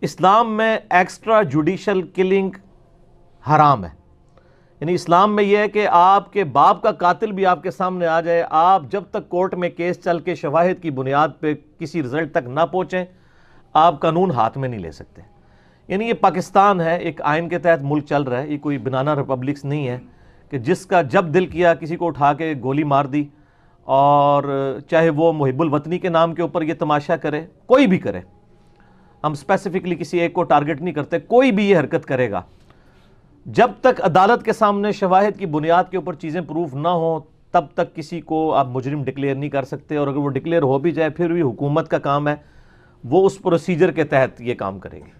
اسلام میں extra judicial killing حرام ہے. یعنی اسلام میں یہ ہے کہ آپ کے باپ کا قاتل بھی آپ کے سامنے آ جائے، آپ جب تک کورٹ میں کیس چل کے شواہد کی بنیاد پہ کسی رزلٹ تک نہ پہنچیں آپ قانون ہاتھ میں نہیں لے سکتے. یعنی یہ پاکستان ہے، ایک آئین کے تحت ملک چل رہا ہے، یہ کوئی بنانا ریپبلکس نہیں ہے کہ جس کا جب دل کیا کسی کو اٹھا کے گولی مار دی، اور چاہے وہ محب الوطنی کے نام کے اوپر یہ تماشا کرے، کوئی بھی کرے، ہم اسپیسیفکلی کسی ایک کو ٹارگٹ نہیں کرتے، کوئی بھی یہ حرکت کرے گا، جب تک عدالت کے سامنے شواہد کی بنیاد کے اوپر چیزیں پروف نہ ہوں تب تک کسی کو آپ مجرم ڈکلیئر نہیں کر سکتے. اور اگر وہ ڈکلیئر ہو بھی جائے پھر بھی حکومت کا کام ہے، وہ اس پروسیجر کے تحت یہ کام کرے گی.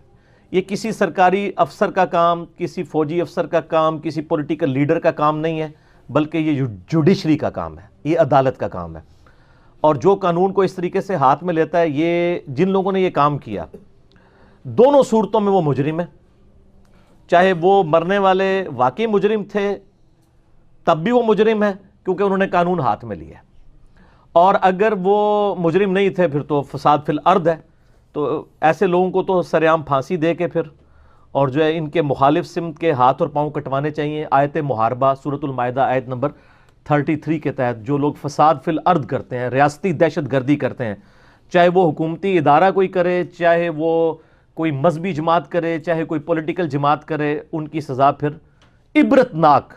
یہ کسی سرکاری افسر کا کام، کسی فوجی افسر کا کام، کسی پولیٹیکل لیڈر کا کام نہیں ہے، بلکہ یہ جوڈیشری کا کام ہے، یہ عدالت کا کام ہے. اور جو قانون کو اس طریقے سے ہاتھ میں لیتا ہے، یہ جن لوگوں نے یہ کام کیا دونوں صورتوں میں وہ مجرم ہے. چاہے وہ مرنے والے واقعی مجرم تھے تب بھی وہ مجرم ہے کیونکہ انہوں نے قانون ہاتھ میں لیا، اور اگر وہ مجرم نہیں تھے پھر تو فساد فی الارض ہے. تو ایسے لوگوں کو تو سرعام پھانسی دے کے پھر اور جو ہے ان کے مخالف سمت کے ہاتھ اور پاؤں کٹوانے چاہیے. آیت محاربہ سورۃ المائدہ آیت نمبر 33 کے تحت جو لوگ فساد فی الارض کرتے ہیں، ریاستی دہشت گردی کرتے ہیں، چاہے وہ حکومتی ادارہ کوئی کرے، چاہے وہ کوئی مذہبی جماعت کرے، چاہے کوئی پولیٹیکل جماعت کرے، ان کی سزا پھر عبرتناک،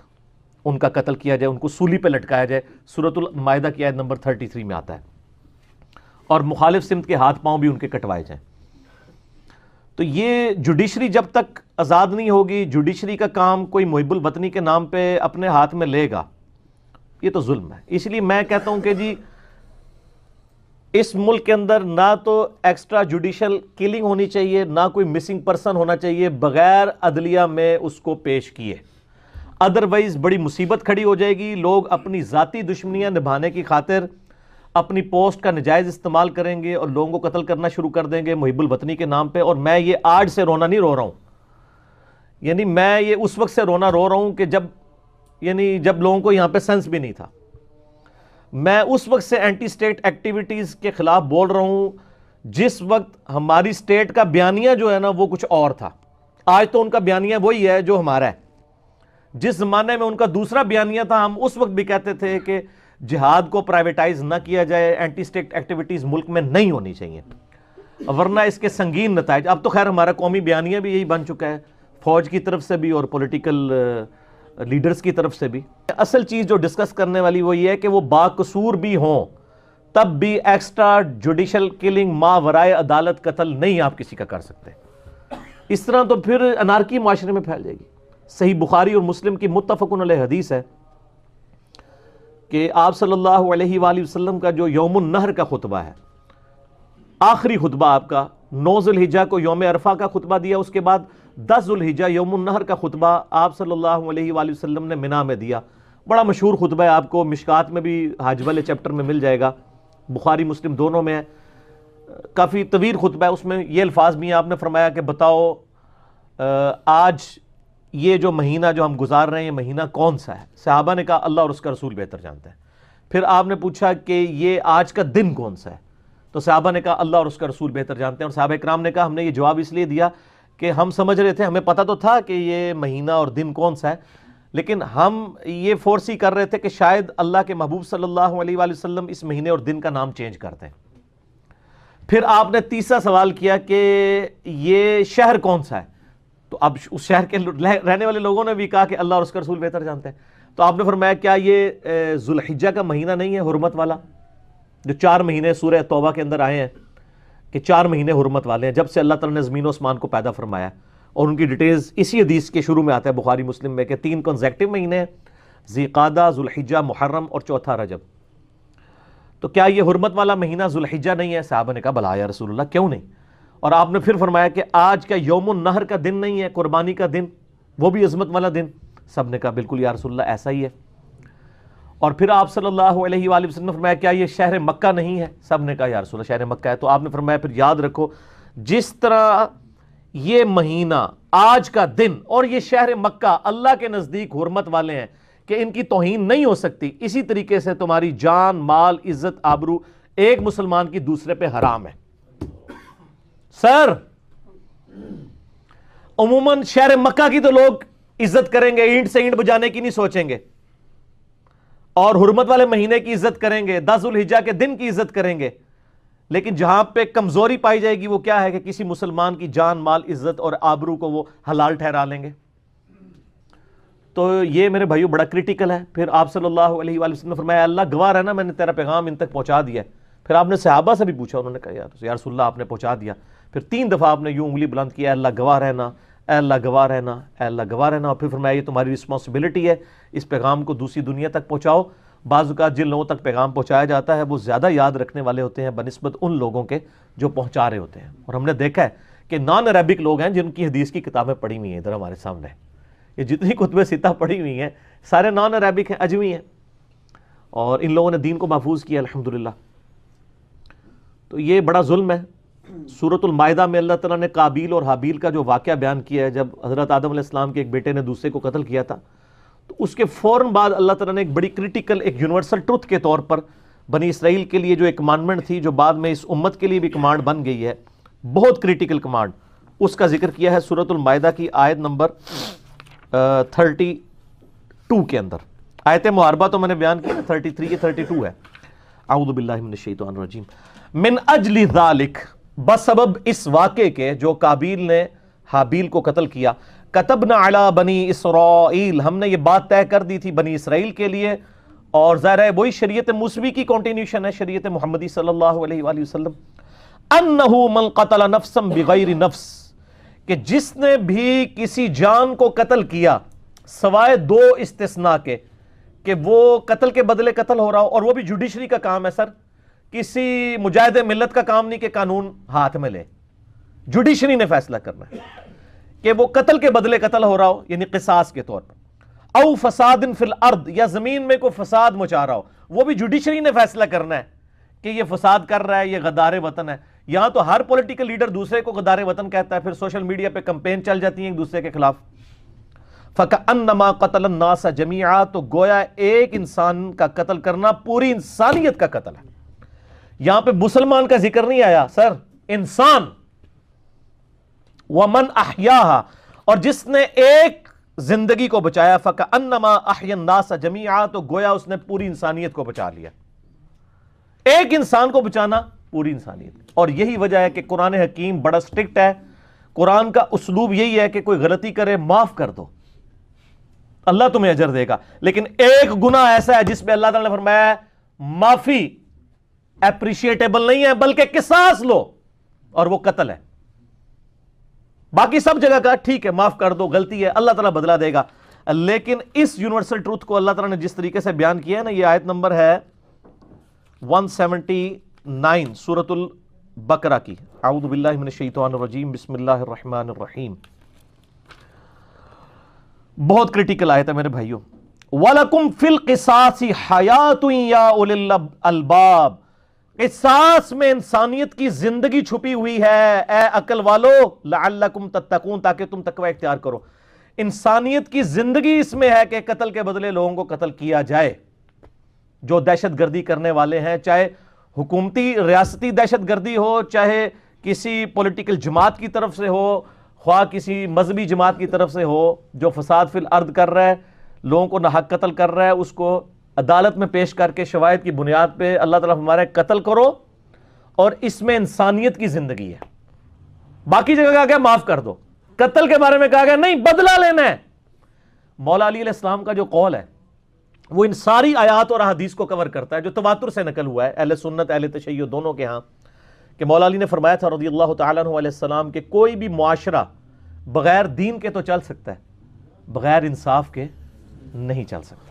ان کا قتل کیا جائے، ان کو سولی پہ لٹکایا جائے. سورۃ المائدہ کی آیت نمبر 33 میں آتا ہے. اور مخالف سمت کے ہاتھ پاؤں بھی ان کے کٹوائے جائیں. تو یہ جوڈیشری جب تک آزاد نہیں ہوگی، جوڈیشری کا کام کوئی محب الوطنی کے نام پہ اپنے ہاتھ میں لے گا، یہ تو ظلم ہے. اس لیے میں کہتا ہوں کہ جی اس ملک کے اندر نہ تو ایکسٹرا جوڈیشل کلنگ ہونی چاہیے، نہ کوئی مسنگ پرسن ہونا چاہیے بغیر عدلیہ میں اس کو پیش کیے. ادروائز بڑی مصیبت کھڑی ہو جائے گی. لوگ اپنی ذاتی دشمنیاں نبھانے کی خاطر اپنی پوسٹ کا نجائز استعمال کریں گے اور لوگوں کو قتل کرنا شروع کر دیں گے محب الوطنی کے نام پہ. اور میں یہ آج سے رونا نہیں رو رہا ہوں، یعنی میں یہ اس وقت سے رونا رو رہا ہوں کہ جب لوگوں کو یہاں پہ سینس بھی نہیں تھا. میں اس وقت سے اینٹی سٹیٹ ایکٹیویٹیز کے خلاف بول رہا ہوں جس وقت ہماری سٹیٹ کا بیانیہ جو ہے نا وہ کچھ اور تھا. آج تو ان کا بیانیہ وہی ہے جو ہمارا ہے. جس زمانے میں ان کا دوسرا بیانیہ تھا ہم اس وقت بھی کہتے تھے کہ جہاد کو پرائیویٹائز نہ کیا جائے، اینٹی سٹیٹ ایکٹیویٹیز ملک میں نہیں ہونی چاہیے ورنہ اس کے سنگین نتائج. اب تو خیر ہمارا قومی بیانیہ بھی یہی بن چکا ہے، فوج کی طرف سے بھی اور پولیٹیکل لیڈرز کی طرف سے بھی. اصل چیز جو ڈسکس کرنے والی وہ یہ ہے کہ وہ باقصور بھی ہوں تب بھی ایکسٹرا جوڈیشل کلنگ ماورائے عدالت قتل نہیں آپ کسی کا کر سکتے. اس طرح تو پھر انارکی معاشرے میں پھیل جائے گی. صحیح بخاری اور مسلم کی متفقن علیہ حدیث ہے کہ آپ صلی اللہ علیہ وآلہ وسلم کا جو یوم النحر کا خطبہ ہے، آخری خطبہ آپ کا 9 ذی الحجہ کو یوم عرفہ کا خطبہ دیا، اس کے بعد 10 ذی الحجہ یوم النحر کا خطبہ آپ صلی اللہ علیہ وآلہ وسلم نے منی میں دیا. بڑا مشہور خطبہ ہے، آپ کو مشکات میں بھی حج والے چیپٹر میں مل جائے گا، بخاری مسلم دونوں میں ہے. کافی طویل خطبہ ہے، اس میں یہ الفاظ بھی ہیں. آپ نے فرمایا کہ بتاؤ آج یہ جو مہینہ جو ہم گزار رہے ہیں یہ مہینہ کون سا ہے؟ صحابہ نے کہا اللہ اور اس کا رسول بہتر جانتے ہیں. پھر آپ نے پوچھا کہ یہ آج کا دن کون سا ہے؟ تو صحابہ نے کہا اللہ اور اس کا رسول بہتر جانتے ہیں. اور صحابہ اکرام نے کہا ہم نے یہ جواب اس لیے دیا کہ ہم سمجھ رہے تھے، ہمیں پتہ تو تھا کہ یہ مہینہ اور دن کون سا ہے، لیکن ہم یہ فورسی کر رہے تھے کہ شاید اللہ کے محبوب صلی اللہ علیہ وآلہ وسلم اس مہینے اور دن کا نام چینج کرتے ہیں. پھر آپ نے تیسرا سوال کیا کہ یہ شہر کون سا ہے؟ تو اب اس شہر کے رہنے والے لوگوں نے بھی کہا کہ اللہ اور اس کا رسول بہتر جانتے ہیں. تو آپ نے فرمایا کیا یہ ذو الحجہ کا مہینہ نہیں ہے حرمت والا، جو 4 مہینے سورہ توبہ کے اندر آئے ہیں کہ 4 مہینے حرمت والے ہیں جب سے اللہ تعالیٰ نے زمین و اسمان کو پیدا فرمایا. اور ان کی ڈیٹیلز اسی حدیث کے شروع میں آتا ہے بخاری مسلم میں کہ 3 کنزیکٹیو مہینے ہیں، ذی قعدہ، ذو الحجہ، محرم اور چوتھا رجب. تو کیا یہ حرمت والا مہینہ ذو الحجہ نہیں ہے؟ صحابہ نے کہا بلا یا رسول اللہ کیوں نہیں. اور آپ نے پھر فرمایا کہ آج کا یوم النحر کا دن نہیں ہے، قربانی کا دن، وہ بھی عظمت والا دن؟ سب نے کہا بالکل یا رسول اللہ ایسا ہی ہے. اور پھر آپ صلی اللہ علیہ وآلہ وسلم نے فرمایا کیا یہ شہر مکہ نہیں ہے؟ سب نے کہا یا رسول اللہ شہر مکہ ہے. تو آپ نے فرمایا پھر یاد رکھو جس طرح یہ مہینہ، آج کا دن اور یہ شہر مکہ اللہ کے نزدیک حرمت والے ہیں کہ ان کی توہین نہیں ہو سکتی، اسی طریقے سے تمہاری جان، مال، عزت، آبرو ایک مسلمان کی دوسرے پہ حرام ہے. سر عموماً شہر مکہ کی تو لوگ عزت کریں گے، اینٹ سے اینٹ بجانے کی نہیں سوچیں گے، اور حرمت والے مہینے کی عزت کریں گے، 10 ذوالحجہ کے دن کی عزت کریں گے، لیکن جہاں پہ کمزوری پائی جائے گی وہ کیا ہے کہ کسی مسلمان کی جان مال عزت اور آبرو کو وہ حلال ٹھہرا لیں گے. تو یہ میرے بھائیو بڑا کریٹیکل ہے. پھر آپ صلی اللہ علیہ وآلہ وسلم نے فرمایا اللہ گواہ رہنا میں نے تیرا پیغام ان تک پہنچا دیا ہے. پھر آپ نے صحابہ سے بھی پوچھا، انہوں نے کہا یا رسول اللہ آپ نے پہنچا دیا. پھر 3 دفعہ آپ نے یوں انگلی بلند کیا، اللہ گواہ رہنا، اے اللہ گواہ رہنا، اے اللہ گواہ رہنا. اور پھر فرمایا یہ تمہاری رسپانسبلٹی ہے، اس پیغام کو دوسری دنیا تک پہنچاؤ. بعض اوقات جن لوگوں تک پیغام پہنچایا جاتا ہے وہ زیادہ یاد رکھنے والے ہوتے ہیں بنسبت ان لوگوں کے جو پہنچا رہے ہوتے ہیں. اور ہم نے دیکھا ہے کہ نان عربک لوگ ہیں جن کی حدیث کی کتابیں پڑھی ہوئی ہیں ادھر ہمارے سامنے، یہ جتنی کتب ستہ پڑھی ہوئی ہیں سارے نان عربک ہیں، اجمی ہیں، اور ان لوگوں نے دین کو محفوظ کیا الحمدللہ. تو یہ بڑا ظلم ہے. سورۃ المائدہ میں اللہ تعالیٰ نے قابیل اور حابیل کا جو واقعہ بیان کیا ہے، جب حضرت آدم علیہ السلام کے ایک بیٹے نے دوسرے کو قتل کیا تھا، تو اس کے فوراً بعد اللہ تعالیٰ نے ایک بڑی کریٹیکل، ایک یونیورسل ٹروتھ کے طور پر بنی اسرائیل کے لیے جو ایک کمانڈمنٹ تھی، جو بعد میں اس امت کے لیے بھی کمانڈ بن گئی ہے، بہت کریٹیکل کمانڈ، اس کا ذکر کیا ہے سورۃ المائدہ کی آیت نمبر 32 کے اندر. آیت محاربہ تو میں نے بیان کی 33 یہ 32 ہے. اعوذ باللہ من الشیطان الرجیم. من اجل ذالک، بسبب اس واقعے کے جو قابیل نے حابیل کو قتل کیا، کتبنا علی بنی اسرائیل، ہم نے یہ بات طے کر دی تھی بنی اسرائیل کے لیے. اور ظاہر ہے وہی شریعت موسوی کی کنٹینیوشن ہے، شریعت محمدی صلی اللہ علیہ وآلہ وسلم. انہ من قتل نفسا بغیر نفس، کہ جس نے بھی کسی جان کو قتل کیا سوائے 2 استثناء کے، کہ وہ قتل کے بدلے قتل ہو رہا ہو، اور وہ بھی جوڈیشری کا کام ہے سر، کسی مجاہد ملت کا کام نہیں کہ قانون ہاتھ میں لے، جوڈیشری نے فیصلہ کرنا ہے کہ وہ قتل کے بدلے قتل ہو رہا ہو، یعنی قصاص کے طور پر. او فساد فی الارض، یا زمین میں کوئی فساد مچا رہا ہو، وہ بھی جوڈیشری نے فیصلہ کرنا ہے کہ یہ فساد کر رہا ہے، یہ غدار وطن ہے. یہاں تو ہر پولیٹیکل لیڈر دوسرے کو غدار وطن کہتا ہے، پھر سوشل میڈیا پہ کمپین چل جاتی ہیں ایک دوسرے کے خلاف. فَكَأَنَّمَا قَتَلَ النَّاسَ جَمِيعًا، تو گویا ایک انسان کا قتل کرنا پوری انسانیت کا قتل ہے. یہاں پہ مسلمان کا ذکر نہیں آیا سر، انسان. وَمَنْ أَحْيَاهَا، اور جس نے ایک زندگی کو بچایا، فَكَأَنَّمَا أَحْيَا النَّاسَ جَمِيعًا، تو گویا اس نے پوری انسانیت کو بچا لیا. ایک انسان کو بچانا پوری انسانیت. اور یہی وجہ ہے کہ قرآن حکیم بڑا سٹرکٹ ہے. قرآن کا اسلوب یہی ہے کہ کوئی غلطی کرے معاف کر دو، اللہ تمہیں اجر دے گا. لیکن ایک گناہ ایسا ہے جس پہ اللہ تعالیٰ نے فرمایا معافی اپریشیٹیبل نہیں ہے، بلکہ قصاص لو، اور وہ قتل ہے. باقی سب جگہ کا ٹھیک ہے معاف کر دو، غلطی ہے، اللہ تعالیٰ بدلہ دے گا. لیکن اس یونیورسل ٹروتھ کو اللہ تعالیٰ نے جس طریقے سے بیان کیا ہے نا، یہ آیت نمبر ہے 179 سورۃ البقرہ کی. اعوذ باللہ من الشیطان الرجیم، بسم اللہ الرحمن الرحیم. بہت کریٹیکل آیت ہے میرے بھائیوں. وَلَكُمْ فِي الْقِصَاصِ حَيَاةٌ يَا أُولِي الْأَلْبَابِ، قصاص میں انسانیت کی زندگی چھپی ہوئی ہے اے عقل والو، لعلکم تتقون، تاکہ تم تقوی اختیار کرو. انسانیت کی زندگی اس میں ہے کہ قتل کے بدلے لوگوں کو قتل کیا جائے. جو دہشت گردی کرنے والے ہیں، چاہے حکومتی ریاستی دہشت گردی ہو، چاہے کسی پولیٹیکل جماعت کی طرف سے ہو، خواہ کسی مذہبی جماعت کی طرف سے ہو، جو فساد فی الارض کر رہا ہے، لوگوں کو ناحق قتل کر رہا ہے، اس کو عدالت میں پیش کر کے شواہد کی بنیاد پہ اللہ تعالیٰ ہمارے قتل کرو، اور اس میں انسانیت کی زندگی ہے. باقی جگہ کہا گیا معاف کر دو، قتل کے بارے میں کہا گیا نہیں بدلہ لینا ہے. مولا علی علیہ السلام کا جو قول ہے وہ ان ساری آیات اور احادیث کو کور کرتا ہے جو تواتر سے نقل ہوا ہے اہل سنت اہل تشیع دونوں کے ہاں، کہ مولا علی نے فرمایا تھا رضی اللہ تعالیٰ عنہ علیہ السلام کہ کوئی بھی معاشرہ بغیر دین کے تو چل سکتا ہے، بغیر انصاف کے نہیں چل سکتا.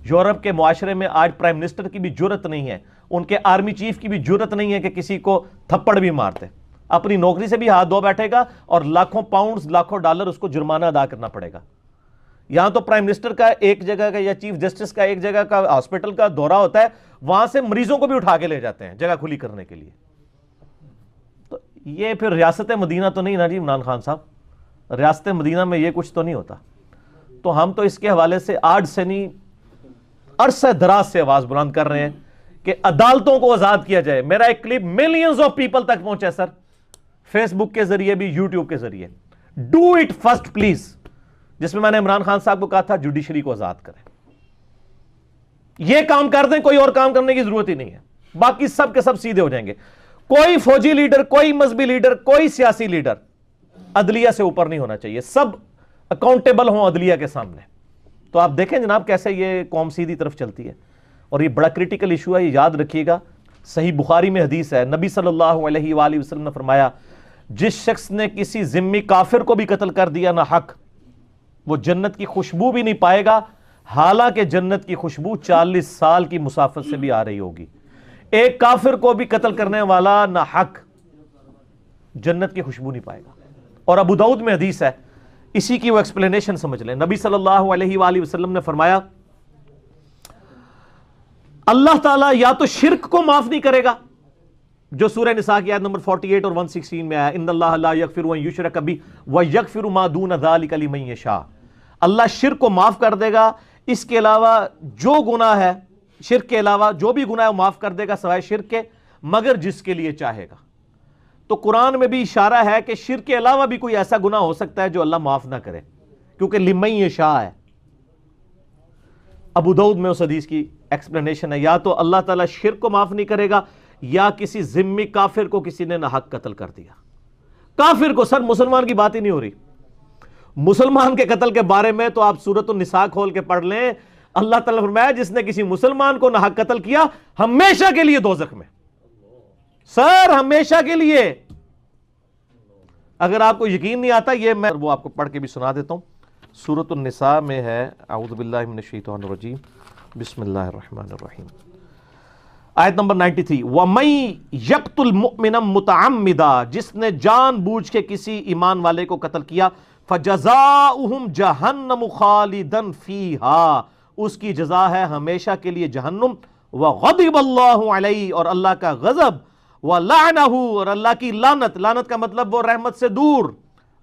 یورپ کے معاشرے میں آج پرائم منسٹر کی بھی جرت نہیں ہے، ان کے آرمی چیف کی بھی جرت نہیں ہے کہ کسی کو تھپڑ بھی مارتے. اپنی نوکری سے بھی ہاتھ دھو بیٹھے گا اور لاکھوں پاؤنڈز لاکھوں ڈالر اس کو جرمانہ ادا کرنا پڑے گا. یہاں تو پرائم منسٹر کا ایک جگہ کا یا چیف جسٹس کا ایک جگہ کا ہاسپٹل کا دورہ ہوتا ہے، وہاں سے مریضوں کو بھی اٹھا کے لے جاتے ہیں جگہ کھلی کرنے کے لیے. تو یہ پھر ریاست مدینہ تو نہیں نا جی عمران خان صاحب، ریاست مدینہ میں یہ کچھ تو نہیں ہوتا. تو ہم تو اس کے حوالے سے آج سے نہیں عرصہ دراز سے آواز بلند کر رہے ہیں کہ عدالتوں کو آزاد کیا جائے. میرا ایک کلپ ملینز آف پیپل تک پہنچا سر، فیس بک کے ذریعے بھی، یوٹیوب کے ذریعے. Do it first please. جس میں نے عمران خان صاحب کو کہا تھا جوڈیشری کو آزاد کریں. یہ کام کر دیں، کوئی اور کام کرنے کی ضرورت ہی نہیں ہے. باقی سب کے سب سیدھے ہو جائیں گے. کوئی فوجی لیڈر، کوئی مذہبی لیڈر، کوئی سیاسی لیڈر عدلیہ سے اوپر نہیں ہونا چاہیے. سب اکاؤنٹیبل ہوں عدلیہ کے سامنے. تو آپ دیکھیں جناب کیسے یہ قوم سیدھی طرف چلتی ہے. اور یہ بڑا کریٹیکل ایشو ہے، یہ یاد رکھیے گا. صحیح بخاری میں حدیث ہے، نبی صلی اللہ علیہ وآلہ وسلم نے فرمایا جس شخص نے کسی ذمی کافر کو بھی قتل کر دیا نہ حق، وہ جنت کی خوشبو بھی نہیں پائے گا، حالانکہ جنت کی خوشبو 40 سال کی مسافت سے بھی آ رہی ہوگی. ایک کافر کو بھی قتل کرنے والا نہ حق جنت کی خوشبو نہیں پائے گا. اور ابو داؤد میں حدیث ہے، اسی کی وہ ایکسپلینیشن سمجھ لیں. نبی صلی اللہ علیہ وآلہ وسلم نے فرمایا اللہ تعالیٰ یا تو شرک کو معاف نہیں کرے گا، جو سورہ نساء کی آیت نمبر 48 اور 116 میں آیا، ان اللہ لا یغفر ان یشرک بہ ویغفر ما دون ذلک لمن یشاء. اللہ شرک کو معاف کر دے گا، اس کے علاوہ جو گناہ ہے، شرک کے علاوہ جو بھی گناہ ہے وہ معاف کر دے گا سوائے شرک کے، مگر جس کے لیے چاہے گا. تو قرآن میں بھی اشارہ ہے کہ شرک کے علاوہ بھی کوئی ایسا گناہ ہو سکتا ہے جو اللہ معاف نہ کرے، کیونکہ لمن یشاء ہے. ابو داؤد میں اس حدیث کی ایکسپلینیشن ہے، یا تو اللہ تعالیٰ شرک کو معاف نہیں کرے گا، یا کسی ذمی کافر کو کسی نے نہ حق قتل کر دیا. کافر کو، سر مسلمان کی بات ہی نہیں ہو رہی. مسلمان کے قتل کے بارے میں تو آپ سورۃ النساء کھول کے پڑھ لیں. اللہ تعالیٰ نے فرمایا جس نے کسی مسلمان کو نہ حق قتل کیا ہمیشہ کے لیے دوزخ میں. سر ہمیشہ کے لیے. اگر آپ کو یقین نہیں آتا یہ میں وہ آپ کو پڑھ کے بھی سنا دیتا ہوں. سورۃ النساء میں ہے، اعوذ باللہ من الشیطان الرجیم، بسم اللہ الرحمن الرحیم، آیت نمبر 93. وَمَن يَقْتُلْ مُؤْمِنًا مُتَعَمِّدًا، جس نے جان بوجھ کے کسی ایمان والے کو قتل کیا، فَجَزَاؤُهُمْ جَهَنَّمُ خَالِدًا فِيهَا، اس کی جزا ہے ہمیشہ کے لیے جہنم. وَغَضِبَ اللَّهُ عَلَيْهِ، اور اللہ کا غضب، وَلَعْنَهُ، اور اللہ کی لعنت. لعنت کا مطلب وہ رحمت سے دور.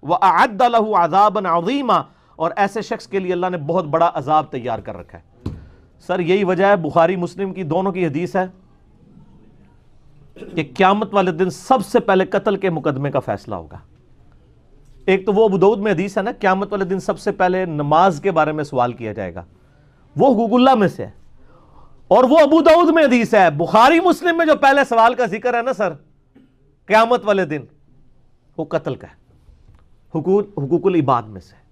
وَأَعَدَّ لَهُ عَذَابًا عَظِيمًا، اور ایسے شخص کے لیے اللہ نے بہت بڑا عذاب تیار کر رکھا ہے. سر یہی وجہ ہے بخاری مسلم کی دونوں کی حدیث ہے کہ قیامت والے دن سب سے پہلے قتل کے مقدمے کا فیصلہ ہوگا. ایک تو وہ ابو داؤد میں حدیث ہے نا، قیامت والے دن سب سے پہلے نماز کے بارے میں سوال کیا جائے گا، وہ حقوق اللہ میں سے ہے. اور وہ ابو داؤد میں حدیث ہے. بخاری مسلم میں جو پہلے سوال کا ذکر ہے نا سر قیامت والے دن، وہ قتل کا ہے، حقوق العباد میں سے.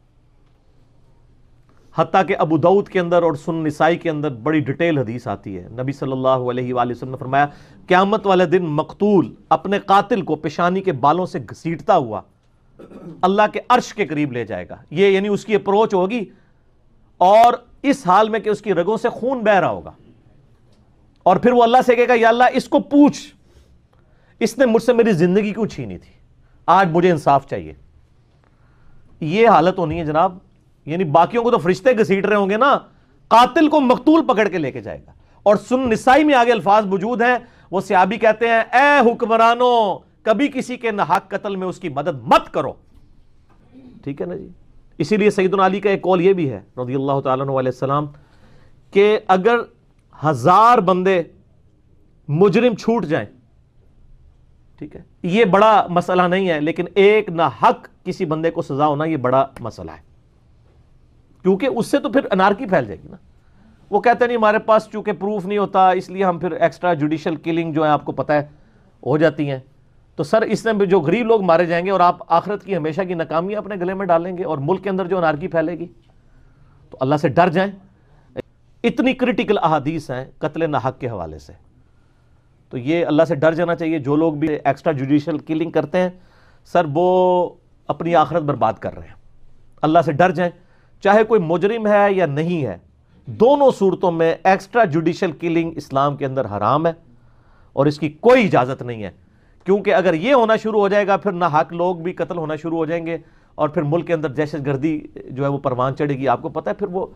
حتیٰ کہ ابو داؤد کے اندر اور سنن نسائی کے اندر بڑی ڈیٹیل حدیث آتی ہے. نبی صلی اللہ علیہ وآلہ وسلم نے فرمایا قیامت والے دن مقتول اپنے قاتل کو پیشانی کے بالوں سے گھسیٹتا ہوا اللہ کے عرش کے قریب لے جائے گا. یہ یعنی اس کی اپروچ ہوگی اور اس حال میں کہ اس کی رگوں سے خون بہہ رہا ہوگا. اور پھر وہ اللہ سے کہے گا یا اللہ اس کو پوچھ، اس نے مجھ سے میری زندگی کیوں چھینی تھی، آج مجھے انصاف چاہیے. یہ حالت ہونی ہے جناب. یعنی باقیوں کو تو فرشتے گھسیٹ رہے ہوں گے نا، قاتل کو مقتول پکڑ کے لے کے جائے گا. اور سنن نسائی میں آگے الفاظ موجود ہیں، وہ صحابی کہتے ہیں اے حکمرانوں کبھی کسی کے ناحق قتل میں اس کی مدد مت کرو. ٹھیک ہے نا جی. اسی لیے سیدنا علی کا ایک قول یہ بھی ہے رضی اللہ تعالیٰ عنہ علیہ السلام کہ اگر 1000 بندے مجرم چھوٹ جائیں، ٹھیک ہے، یہ بڑا مسئلہ نہیں ہے، لیکن ایک ناحق کسی بندے کو سزا ہونا یہ بڑا مسئلہ ہے، کیونکہ اس سے تو پھر انارکی پھیل جائے گی نا. وہ کہتے نہیں ہمارے پاس چونکہ پروف نہیں ہوتا اس لیے ہم پھر ایکسٹرا جوڈیشل کلنگ جو ہے آپ کو پتہ ہے ہو جاتی ہیں. تو سر اس میں جو غریب لوگ مارے جائیں گے اور آپ آخرت کی ہمیشہ کی ناکامی اپنے گلے میں ڈالیں گے اور ملک کے اندر جو انارکی پھیلے گی. تو اللہ سے ڈر جائیں. اتنی کریٹیکل احادیث ہیں قتل ناحق کے حوالے سے، تو یہ اللہ سے ڈر جانا چاہیے. جو لوگ بھی ایکسٹرا جوڈیشل کلنگ کرتے ہیں سر وہ اپنی آخرت برباد کر رہے ہیں. اللہ سے ڈر جائیں، چاہے کوئی مجرم ہے یا نہیں ہے، دونوں صورتوں میں ایکسٹرا جوڈیشل کلنگ اسلام کے اندر حرام ہے اور اس کی کوئی اجازت نہیں ہے. کیونکہ اگر یہ ہونا شروع ہو جائے گا پھر ناحق لوگ بھی قتل ہونا شروع ہو جائیں گے اور پھر ملک کے اندر دہشت گردی جو ہے وہ پروان چڑھے گی. آپ کو پتہ ہے پھر وہ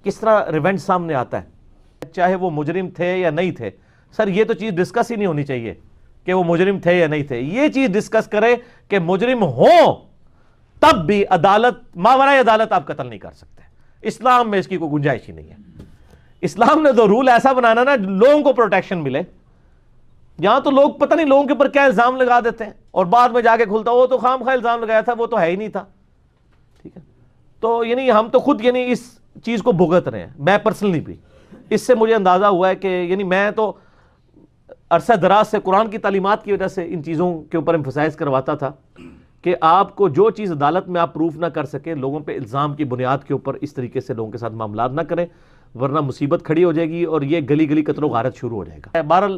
کس طرح ریونج سامنے آتا ہے، چاہے وہ مجرم تھے یا نہیں تھے. سر یہ تو چیز ڈسکس ہی نہیں ہونی چاہیے کہ وہ مجرم تھے یا نہیں تھے. یہ چیز ڈسکس کرے کہ مجرم ہوں تب بھی عدالت، ماورائے عدالت آپ قتل نہیں کر سکتے. اسلام میں اس کی کوئی گنجائش ہی نہیں ہے. اسلام نے تو رول ایسا بنانا نا لوگوں کو پروٹیکشن ملے. یہاں تو لوگ پتہ نہیں لوگوں کے اوپر کیا الزام لگا دیتے ہیں. اور بعد میں جا کے کھلتا وہ تو خام خواہ الزام لگایا تھا، وہ تو ہے ہی نہیں تھا. ٹھیک ہے، تو یعنی ہم تو خود یعنی اس چیز کو بھگت رہے ہیں. میں پرسنلی بھی اس سے مجھے اندازہ ہوا ہے کہ یعنی میں تو عرصہ دراز سے قرآن کی تعلیمات کی وجہ سے ان چیزوں کے اوپر ایمفسائز کرواتا تھا کہ آپ کو جو چیز عدالت میں آپ پروف نہ کر سکیں، لوگوں پہ الزام کی بنیاد کے اوپر اس طریقے سے لوگوں کے ساتھ معاملات نہ کریں، ورنہ مصیبت کھڑی ہو جائے گی اور یہ گلی گلی قتل و غارت شروع ہو جائے گا. بہرحال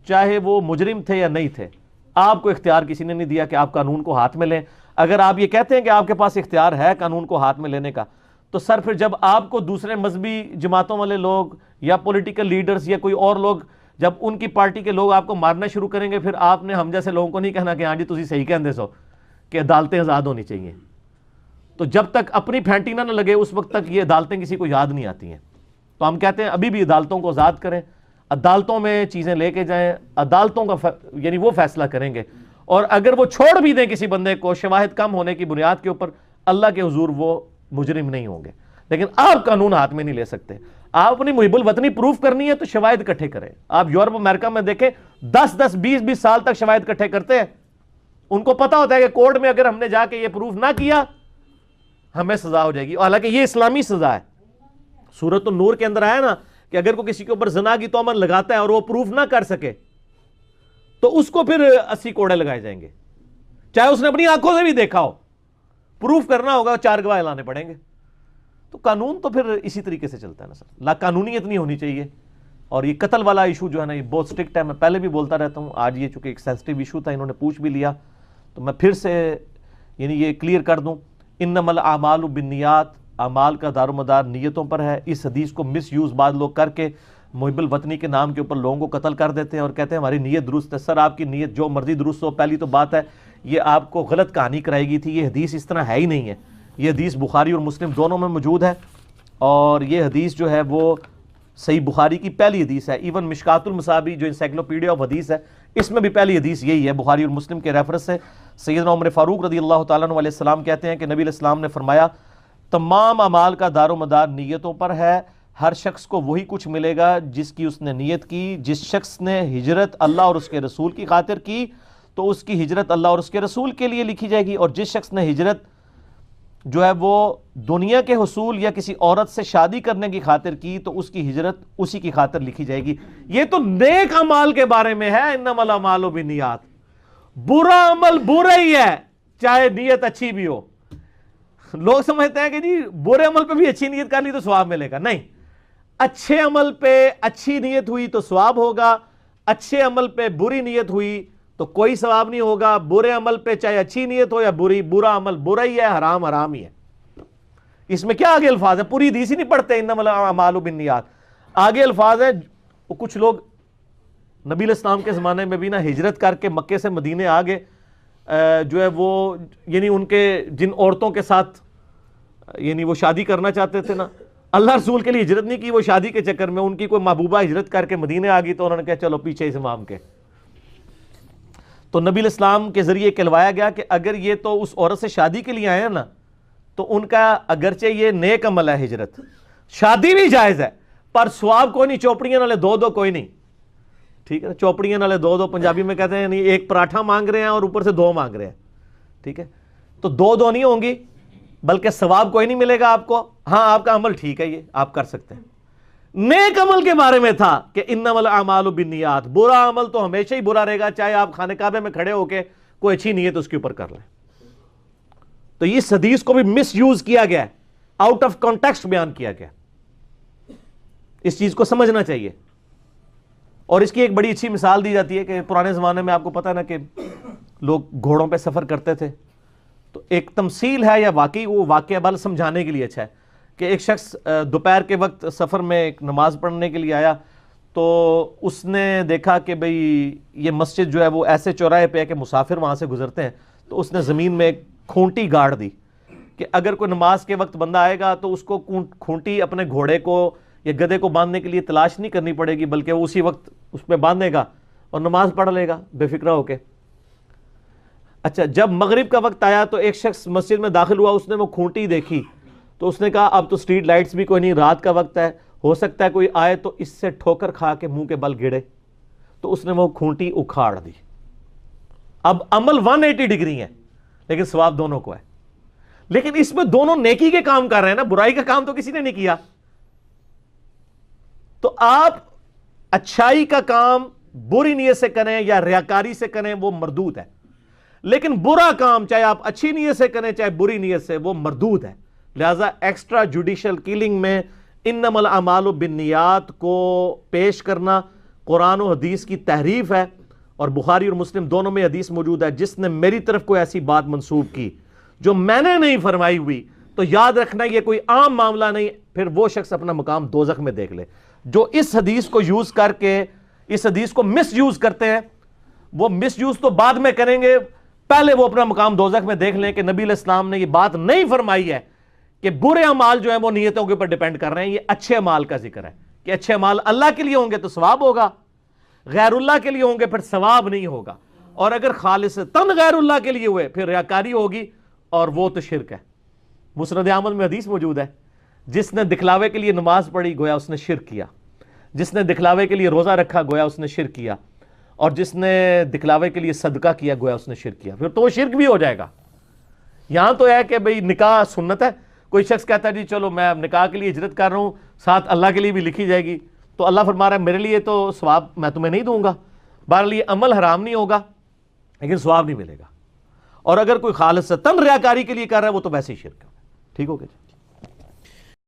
چاہے وہ مجرم تھے یا نہیں تھے، آپ کو اختیار کسی نے نہیں دیا کہ آپ قانون کو ہاتھ میں لیں. اگر آپ یہ کہتے ہیں کہ آپ کے پاس اختیار ہے قانون کو ہاتھ میں لینے کا، تو سر پھر جب آپ کو دوسرے مذہبی جماعتوں والے لوگ یا پولیٹیکل لیڈرز یا کوئی اور لوگ، جب ان کی پارٹی کے لوگ آپ کو مارنا شروع کریں گے، پھر آپ نے ہم جیسے لوگوں کو نہیں کہنا کہ ہاں جی تسی صحیح کہندے سو کہ عدالتیں آزاد ہونی چاہیے. تو جب تک اپنی پھینٹی نہ لگے اس وقت تک یہ عدالتیں کسی کو یاد نہیں آتی ہیں. تو ہم کہتے ہیں ابھی بھی عدالتوں کو آزاد کریں، عدالتوں میں چیزیں لے کے جائیں، عدالتوں کا یعنی وہ فیصلہ کریں گے. اور اگر وہ چھوڑ بھی دیں کسی بندے کو شواہد کم ہونے کی بنیاد کے اوپر، اللہ کے حضور وہ مجرم نہیں ہوں گے. لیکن آپ قانون ہاتھ میں نہیں لے سکتے. آپ اپنی محب الوطنی پروف کرنی ہے تو شواہد اکٹھے کریں. آپ یورپ امریکہ میں دیکھیں 10 20 سال تک شواہد اکٹھے کرتے ہیں. ان کو پتا ہوتا ہے کہ کورٹ میں اگر ہم نے جا کے یہ پروف نہ کیا ہمیں سزا ہو جائے گی. اور حالانکہ یہ اسلامی سزا ہے. سورۃ النور کے اندر آیا نا کہ اگر کوئی کسی کے اوپر زنا کی تہمت لگاتا ہے اور وہ پروف نہ کر سکے تو اس کو پھر 80 کوڑے لگائے جائیں گے، چاہے اس نے اپنی آنکھوں سے بھی دیکھا ہو. پروف کرنا ہوگا، 4 گواہ لانے پڑیں گے. تو قانون تو پھر اسی طریقے سے چلتا ہے نا سر. لا قانونیت نہیں ہونی چاہیے. اور یہ قتل والا ایشو جو ہے نا یہ بہت سٹرکٹ ہے. میں پہلے بھی بولتا رہتا ہوں، آج یہ چونکہ ایک سینسٹیو ایشو تھا انہوں نے پوچھ بھی لیا تو میں پھر سے یعنی یہ کلیئر کر دوں، انما الاعمال بالنیات، اعمال کا دار و مدار نیتوں پر ہے. اس حدیث کو مس یوز بعض لوگ کر کے محب الوطنی کے نام کے اوپر لوگوں کو قتل کر دیتے ہیں اور کہتے ہیں ہماری نیت درست ہے. سر آپ کی نیت جو مرضی درست ہو، پہلی تو بات ہے یہ آپ کو غلط کہانی کرائی گئی تھی. یہ حدیث اس طرح ہے ہی نہیں ہے. یہ حدیث بخاری اور مسلم دونوں میں موجود ہے اور یہ حدیث جو ہے وہ صحیح بخاری کی پہلی حدیث ہے. ایون مشکات المصابیح جو انسائکلوپیڈیا آف حدیث ہے اس میں بھی پہلی حدیث یہی ہے بخاری اور مسلم کے ریفرنس سے. سیدنا عمر فاروق رضی اللہ تعالیٰ عنہ علیہ السلام کہتے ہیں کہ نبی علیہ السلام نے فرمایا تمام اعمال کا دار و مدار نیتوں پر ہے. ہر شخص کو وہی کچھ ملے گا جس کی اس نے نیت کی. جس شخص نے ہجرت اللہ اور اس کے رسول کی خاطر کی تو اس کی ہجرت اللہ اور اس کے رسول کے لیے لکھی جائے گی. اور جس شخص نے ہجرت جو ہے وہ دنیا کے حصول یا کسی عورت سے شادی کرنے کی خاطر کی تو اس کی ہجرت اسی کی خاطر لکھی جائے گی. یہ تو نیک اعمال کے بارے میں ہے. انما الاعمال بالنیات. برا عمل برا ہی ہے چاہے نیت اچھی بھی ہو. لوگ سمجھتے ہیں کہ جی برے عمل پہ بھی اچھی نیت کر لی تو ثواب ملے گا. نہیں، اچھے عمل پہ اچھی نیت ہوئی تو ثواب ہوگا، اچھے عمل پہ بری نیت ہوئی تو کوئی ثواب نہیں ہوگا. برے عمل پہ چاہے اچھی نیت ہو یا بری، برا عمل برا ہی ہے، حرام حرام ہی ہے. اس میں کیا آگے الفاظ ہے؟ پوری حدیث ہی نہیں پڑھتے انما الاعمال بالنیات. آگے الفاظ ہے. کچھ لوگ نبی علیہ السلام کے زمانے میں بھی نا ہجرت کر کے مکے سے مدینے آگے جو ہے وہ یعنی ان کے جن عورتوں کے ساتھ یعنی وہ شادی کرنا چاہتے تھے نا، اللہ رسول کے لیے ہجرت نہیں کی. وہ شادی کے چکر میں ان کی کوئی محبوبہ ہجرت کر کے مدینے آ گئی تو انہوں نے کہا چلو پیچھے اس امام کے. تو نبی علیہ السلام کے ذریعے کہلوایا گیا کہ اگر یہ تو اس عورت سے شادی کے لیے آئے ہیں نا تو ان کا اگرچہ یہ نیک عمل ہے ہجرت، شادی بھی جائز ہے پر ثواب کوئی نہیں. چوپڑیاں نالے دو کوئی نہیں. ٹھیک ہے، چوپڑیاں نالے دو پنجابی میں کہتے ہیں یعنی ایک پراٹھا مانگ رہے ہیں اور اوپر سے 2 مانگ رہے ہیں. ٹھیک ہے، تو 2 نہیں ہوں گی بلکہ ثواب کوئی نہیں ملے گا آپ کو. ہاں آپ کا عمل ٹھیک ہے، یہ آپ کر سکتے ہیں. نیک عمل کے بارے میں تھا کہ انما الاعمال بالنیات. برا عمل تو ہمیشہ ہی برا رہے گا چاہے آپ خانہ کعبے میں کھڑے ہو کے کوئی اچھی نیت اس کے اوپر کر لیں. تو اس حدیث کو بھی مس یوز کیا گیا ہے، آؤٹ آف کانٹیکسٹ بیان کیا گیا. اس چیز کو سمجھنا چاہیے. اور اس کی ایک بڑی اچھی مثال دی جاتی ہے کہ پرانے زمانے میں آپ کو پتہ ہے نا کہ لوگ گھوڑوں پہ سفر کرتے تھے. تو ایک تمثیل ہے یا واقعی وہ واقعہ بل سمجھانے کے لیے اچھا ہے کہ ایک شخص دوپہر کے وقت سفر میں ایک نماز پڑھنے کے لیے آیا تو اس نے دیکھا کہ بھئی یہ مسجد جو ہے وہ ایسے چوراہے پہ ہے کہ مسافر وہاں سے گزرتے ہیں. تو اس نے زمین میں ایک کھونٹی گاڑ دی کہ اگر کوئی نماز کے وقت بندہ آئے گا تو اس کو کھونٹی اپنے گھوڑے کو یا گدھے کو باندھنے کے لیے تلاش نہیں کرنی پڑے گی بلکہ وہ اسی وقت اس پہ باندھے گا اور نماز پڑھ لے گا بے فکرہ ہو کے. اچھا، جب مغرب کا وقت آیا تو ایک شخص مسجد میں داخل ہوا، اس نے وہ کھونٹی دیکھی تو اس نے کہا اب تو اسٹریٹ لائٹس بھی کوئی نہیں، رات کا وقت ہے، ہو سکتا ہے کوئی آئے تو اس سے ٹھوکر کھا کے منہ کے بل گڑے. تو اس نے وہ کھونٹی اکھاڑ دی. اب عمل 180 ڈگری ہے لیکن ثواب دونوں کو ہے. لیکن اس میں دونوں نیکی کے کام کر رہے ہیں نا, برائی کا کام تو کسی نے نہیں کیا. تو آپ اچھائی کا کام بری نیت سے کریں یا ریاکاری سے کریں وہ مردود ہے, لیکن برا کام چاہے آپ اچھی نیت سے کریں چاہے بری نیت سے وہ مردود ہے. لہذا ایکسٹرا جوڈیشل کلنگ میں انما الاعمال بالنیات کو پیش کرنا قرآن و حدیث کی تحریف ہے, اور بخاری اور مسلم دونوں میں حدیث موجود ہے. جس نے میری طرف کوئی ایسی بات منسوب کی جو میں نے نہیں فرمائی ہوئی تو یاد رکھنا یہ کوئی عام معاملہ نہیں, پھر وہ شخص اپنا مقام دوزخ میں دیکھ لے. جو اس حدیث کو یوز کر کے اس حدیث کو مس یوز کرتے ہیں وہ مس یوز تو بعد میں کریں گے, پہلے وہ اپنا مقام دوزخ میں دیکھ لیں کہ نبی علیہ السلام نے یہ بات نہیں فرمائی ہے کہ برے اعمال جو ہیں وہ نیتوں کے اوپر ڈیپینڈ کر رہے ہیں. یہ اچھے اعمال کا ذکر ہے کہ اچھے اعمال اللہ کے لیے ہوں گے تو ثواب ہوگا, غیر اللہ کے لیے ہوں گے پھر ثواب نہیں ہوگا, اور اگر خالصتاً غیر اللہ کے لیے ہوئے پھر ریاکاری ہوگی اور وہ تو شرک ہے. مسند احمد میں حدیث موجود ہے, جس نے دکھلاوے کے لیے نماز پڑھی گویا اس نے شرک کیا, جس نے دکھلاوے کے لیے روزہ رکھا گویا اس نے شرک کیا, اور جس نے دکھلاوے کے لیے صدقہ کیا گویا اس نے شرک کیا. پھر تو وہ شرک بھی ہو جائے گا. یہاں تو ہے کہ بھئی نکاح سنت ہے, کوئی شخص کہتا ہے جی چلو میں نکاح کے لیے ہجرت کر رہا ہوں, ساتھ اللہ کے لیے بھی لکھی جائے گی, تو اللہ فرما رہا ہے میرے لیے تو ثواب میں تمہیں نہیں دوں گا. بہرحال یہ عمل حرام نہیں ہوگا لیکن ثواب نہیں ملے گا. اور اگر کوئی خالصتاً ریاکاری کے لیے کر رہا ہے وہ تو ویسے ہی شرک ہے. ٹھیک ہو گیا جی.